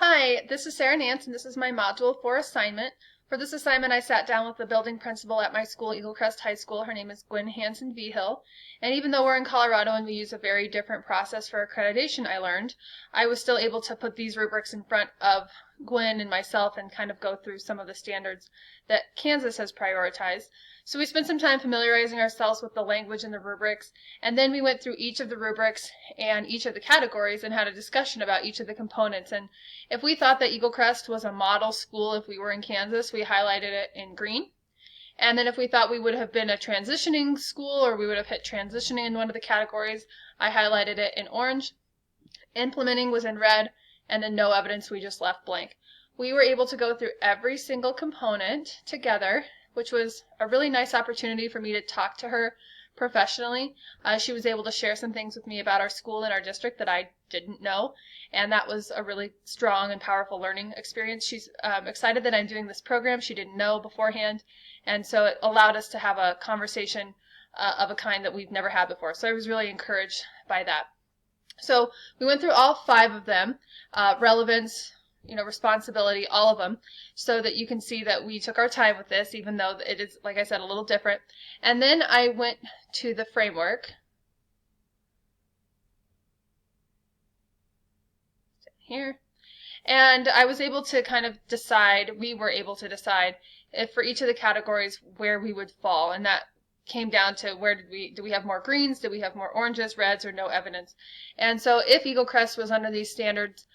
Hi, this is Sarah Nance, and this is my Module 4 assignment. For this assignment, I sat down with the building principal at my school, Eagle Crest High School. Her name is Gwen Hansen Vigil. And even though we're in Colorado and we use a very different process for accreditation, I learned, I was still able to put these rubrics in front of Gwen and myself and kind of go through some of the standards that Kansas has prioritized. So we spent some time familiarizing ourselves with the language in the rubrics, and then we went through each of the rubrics and each of the categories and had a discussion about each of the components. And if we thought that Eagle Crest was a model school if we were in Kansas, we highlighted it in green. And then if we thought we would have been a transitioning school or we would have hit transitioning in one of the categories, I highlighted it in orange. Implementing was in red, and then no evidence, we just left blank. We were able to go through every single component together, which was a really nice opportunity for me to talk to her professionally. She was able to share some things with me about our school and our district that I didn't know, and that was a really strong and powerful learning experience. She's excited that I'm doing this program. She didn't know beforehand, and so it allowed us to have a conversation of a kind that we've never had before. So I was really encouraged by that. So we went through all 5 of them, relevance, responsibility, all of them, so that you can see that we took our time with this, even though it is, like I said, a little different. And then I went to the framework. Here. And I was able to kind of decide, we were able to decide if for each of the categories where we would fall. And that came down to where do we have more greens, did we have more oranges, reds, or no evidence. And so if Eagle Crest was under these standards,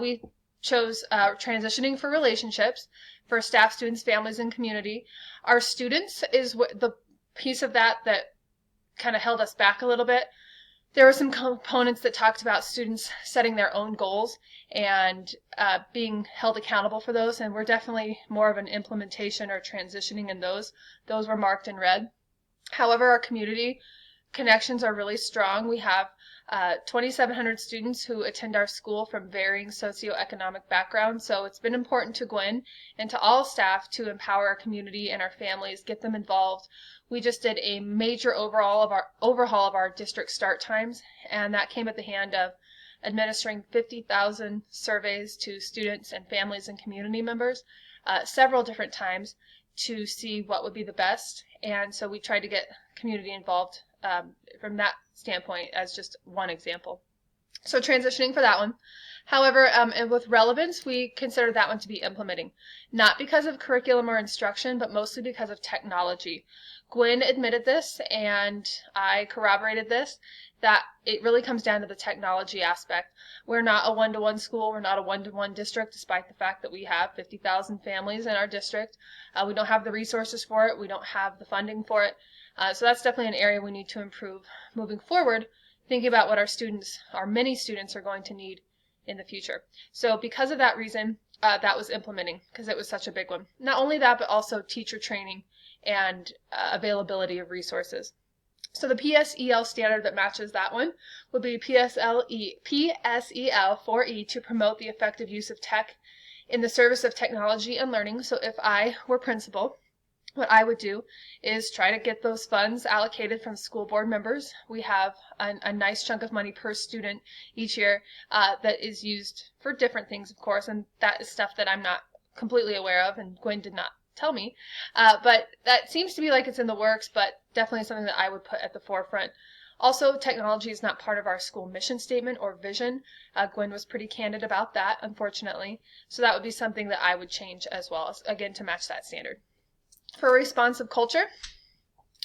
we chose transitioning for relationships, for staff, students, families, and community. Our students is the piece of that kind of held us back a little bit. There were some components that talked about students setting their own goals and being held accountable for those, and we're definitely more of an implementation or transitioning in those. Those were marked in red. However, our community connections are really strong. We have 2,700 students who attend our school from varying socioeconomic backgrounds, so it's been important to Gwen and to all staff to empower our community and our families, get them involved. We just did a major overhaul of our district start times, and that came at the hand of administering 50,000 surveys to students and families and community members several different times to see what would be the best. And so we tried to get community involved from that standpoint as just one example. So transitioning for that one. However, and with relevance, we consider that one to be implementing, not because of curriculum or instruction, but mostly because of technology. Gwen admitted this, and I corroborated this, that it really comes down to the technology aspect. We're not a one-to-one school. We're not a one-to-one district, despite the fact that we have 50,000 families in our district. We don't have the resources for it. We don't have the funding for it. So that's definitely an area we need to improve moving forward, thinking about what our many students are going to need in the future. So because of that reason, that was implementing, because it was such a big one. Not only that, but also teacher training and availability of resources. So the PSEL standard that matches that one would be PSEL 4E, to promote the effective use of tech in the service of technology and learning. So if I were principal, what I would do is try to get those funds allocated from school board members. We have a nice chunk of money per student each year that is used for different things, of course, and that is stuff that I'm not completely aware of, and Gwen did not tell me. But that seems to be like it's in the works, but definitely something that I would put at the forefront. Also, technology is not part of our school mission statement or vision. Gwen was pretty candid about that, unfortunately. So that would be something that I would change as well, again, to match that standard. For responsive culture,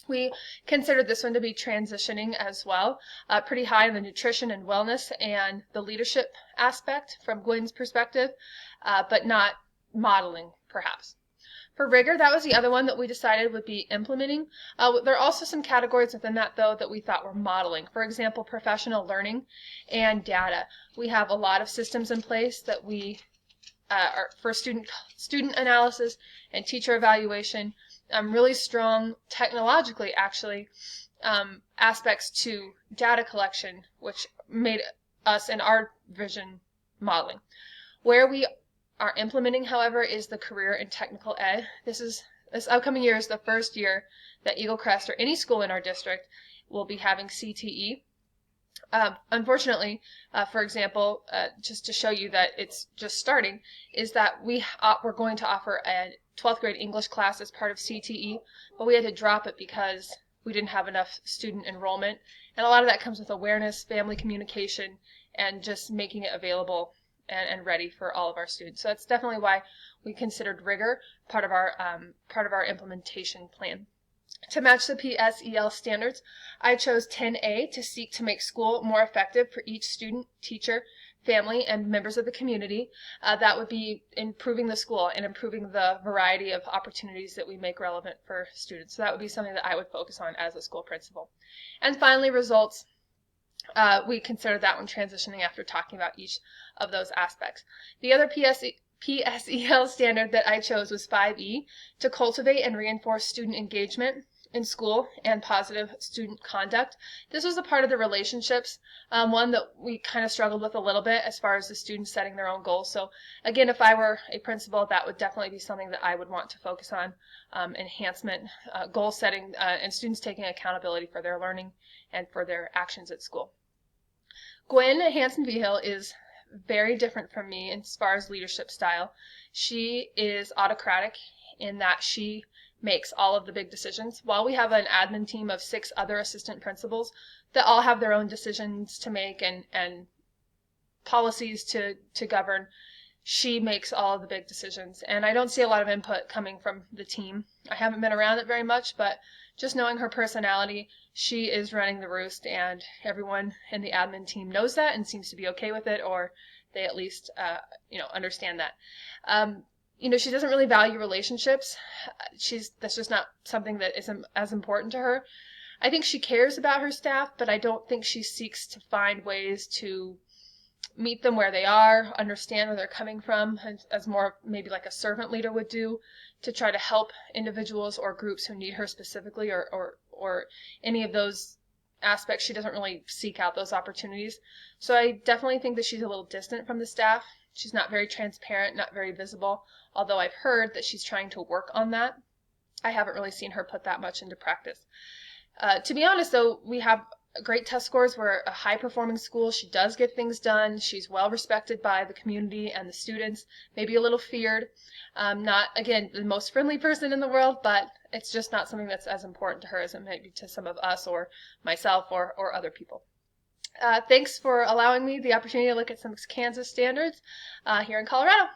we considered this one to be transitioning as well, pretty high in the nutrition and wellness and the leadership aspect from Gwen's perspective, but not modeling, perhaps. For rigor, that was the other one that we decided would be implementing. There are also some categories within that, though, that we thought were modeling. For example, professional learning and data. We have a lot of systems in place that we are for student analysis and teacher evaluation. Really strong technologically, actually, aspects to data collection, which made us in our vision modeling. Where we are implementing, however, is the career and technical ed. This upcoming year is the first year that Eagle Crest or any school in our district will be having CTE. Unfortunately, for example, just to show you that it's just starting, is that we're going to offer a 12th grade English class as part of CTE, but we had to drop it because we didn't have enough student enrollment. And a lot of that comes with awareness, family communication, and just making it available and ready for all of our students. So that's definitely why we considered rigor part of our implementation plan. To match the PSEL standards, I chose 10A to seek to make school more effective for each student, teacher, family, and members of the community. That would be improving the school and improving the variety of opportunities that we make relevant for students. So that would be something that I would focus on as a school principal. And finally, results. We considered that when transitioning after talking about each of those aspects. The other PSEL standard that I chose was 5E, to cultivate and reinforce student engagement in school and positive student conduct. This was a part of the relationships, one that we kind of struggled with a little bit as far as the students setting their own goals. So again, if I were a principal, that would definitely be something that I would want to focus on, enhancement, goal setting, and students taking accountability for their learning and for their actions at school. Gwen Hanson-Vigil is very different from me as far as leadership style. She is autocratic in that she makes all of the big decisions. While we have an admin team of 6 other assistant principals that all have their own decisions to make and policies to govern, she makes all of the big decisions. And I don't see a lot of input coming from the team. I haven't been around it very much, but just knowing her personality, she is running the roost, and everyone in the admin team knows that and seems to be okay with it, or they at least understand that. She doesn't really value relationships. That's just not something that is as important to her. I think she cares about her staff, but I don't think she seeks to find ways to meet them where they are, understand where they're coming from, as more maybe like a servant leader would do, to try to help individuals or groups who need her specifically, or any of those aspects. She doesn't really seek out those opportunities. So I definitely think that she's a little distant from the staff. She's not very transparent, not very visible, although I've heard that she's trying to work on that. I haven't really seen her put that much into practice. To be honest, though, we have great test scores. We're a high-performing school. She does get things done. She's well respected by the community and the students, maybe a little feared. Not, again, the most friendly person in the world, but it's just not something that's as important to her as it might be to some of us or myself or other people. Thanks for allowing me the opportunity to look at some Kansas standards here in Colorado.